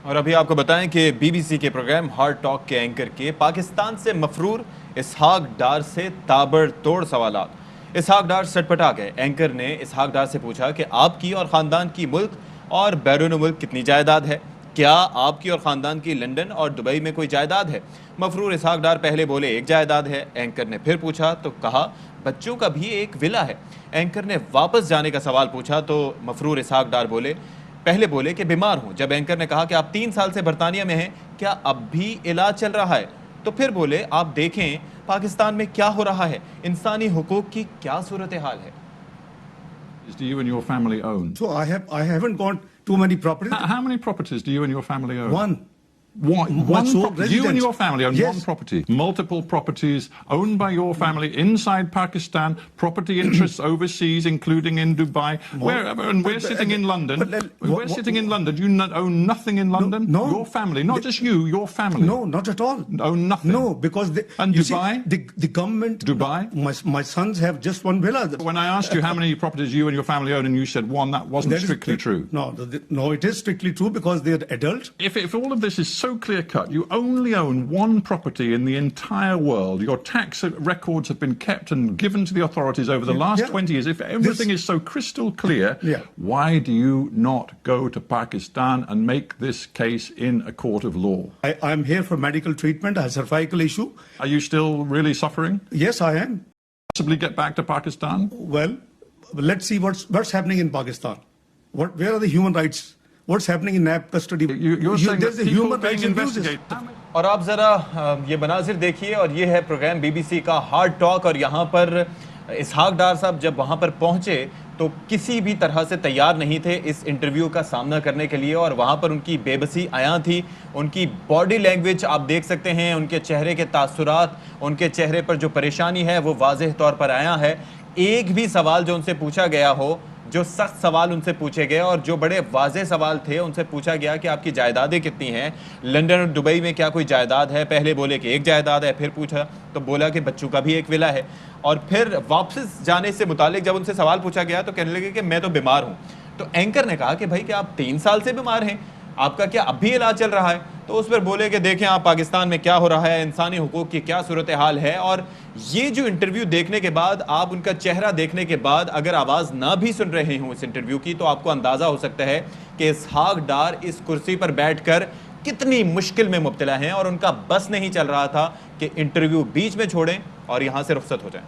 اور ابھی آپ کو بتائیں کہ بی بی سی کے پروگرام ہارڈ ٹاک کے اینکر کے پاکستان سے مفرور اسحاق ڈار سے تابڑ توڑ سوالات۔ اسحاق ڈار سٹ پٹا گئے۔ اینکر نے اسحاق ڈار سے پوچھا کہ آپ کی اور خاندان کی ملک اور بیرون ملک کتنی جائیداد ہے؟ کیا آپ کی اور خاندان کی لنڈن اور دبئی میں کوئی جائیداد ہے؟ مفرور اسحاق ڈار پہلے بولے ایک جائیداد ہے۔ اینکر نے پھر پوچھا تو کہا بچوں کا بھی ایک ولا ہے۔ اینکر نے واپس جانے کا سوال پوچھا تو مفرور اسحاق ڈار پہلے بولے کہ بیمار ہوں۔ جب اینکر نے کہا کہ آپ 3 سال سے برطانیہ میں ہیں، کیا اب بھی علاج چل رہا ہے؟ تو پھر بولے آپ دیکھیں پاکستان میں کیا ہو رہا ہے، انسانی حقوق کی کیا صورتحال ہے۔ Do you and your family own? So I haven't got too many properties. How many properties do you and your family own? One. One sole property. You and residence. your family own Yes. one property. Multiple properties owned by your family inside Pakistan, property interests overseas, including in Dubai. Wherever, and we're sitting in London. We're sitting in London. You own nothing in London? No. Your family, not just you, your family. No, not at all. Own nothing? No, because And you Dubai? see, the government. Dubai? My sons have just one villa. When I asked you how many properties you and your family own, and you said one, that wasn't strictly true. No, it is strictly true because they are adult. If all of this is so clear-cut, you only own one property in the entire world. Your tax records have been kept and given to the authorities over the last 20 years. If everything is so crystal clear, why do you not go to Pakistan and make this case in a court of law? I'm here for medical treatment. I have a cervical issue. Are you still really suffering? Yes, I am. Possibly get back to Pakistan? Well, let's see what's happening in Pakistan. Where are the human rights? What's happening in NAB custody? You're saying there's that the people human being rights investigated. اور آپ ذرا یہ مناظر دیکھیے، اور یہ ہے programme be B C کا ہارڈ ٹاک، اور یہاں پر اسحاق ڈار صاحب جب وہاں پر پہنچے تو کسی بھی طرح سے تیار نہیں تھے اس انٹرویو کا سامنا کرنے کے لیے، اور وہاں پر ان کی بے بسی عیاں تھی۔ ان کی باڈی لینگویج آپ دیکھ سکتے ہیں، ان کے چہرے کے تاثرات، ان کے چہرے پر جو پریشانی ہے وہ واضح طور پر عیاں ہے۔ ایک بھی سوال جو ان سے پوچھا گیا ہو، جو سخت سوال ان سے پوچھے گئے اور جو بڑے واضح سوال تھے، ان سے پوچھا گیا کہ آپ کی جائیدادیں کتنی ہیں، لنڈن اور دبئی میں کیا کوئی جائیداد ہے؟ پہلے بولے کہ ایک جائیداد ہے، پھر پوچھا تو بولا کہ بچوں کا بھی ایک ولا ہے، اور پھر واپس جانے سے متعلق جب ان سے سوال پوچھا گیا تو کہنے لگے کہ میں تو بیمار ہوں۔ تو اینکر نے کہا کہ بھائی کیا آپ 3 سال سے بیمار ہیں، آپ کا کیا اب بھی علاج چل رہا ہے؟ تو اس پر بولے کہ دیکھیں آپ پاکستان میں کیا ہو رہا ہے، انسانی حقوق کی کیا صورتحال ہے۔ اور یہ جو انٹرویو دیکھنے کے بعد، آپ ان کا چہرہ دیکھنے کے بعد اگر آواز نہ بھی سن رہے ہوں اس انٹرویو کی، تو آپ کو اندازہ ہو سکتا ہے کہ اسحاق ڈار اس کرسی پر بیٹھ کر کتنی مشکل میں مبتلا ہیں، اور ان کا بس نہیں چل رہا تھا کہ انٹرویو بیچ میں چھوڑیں اور یہاں سے رخصت ہو جائیں۔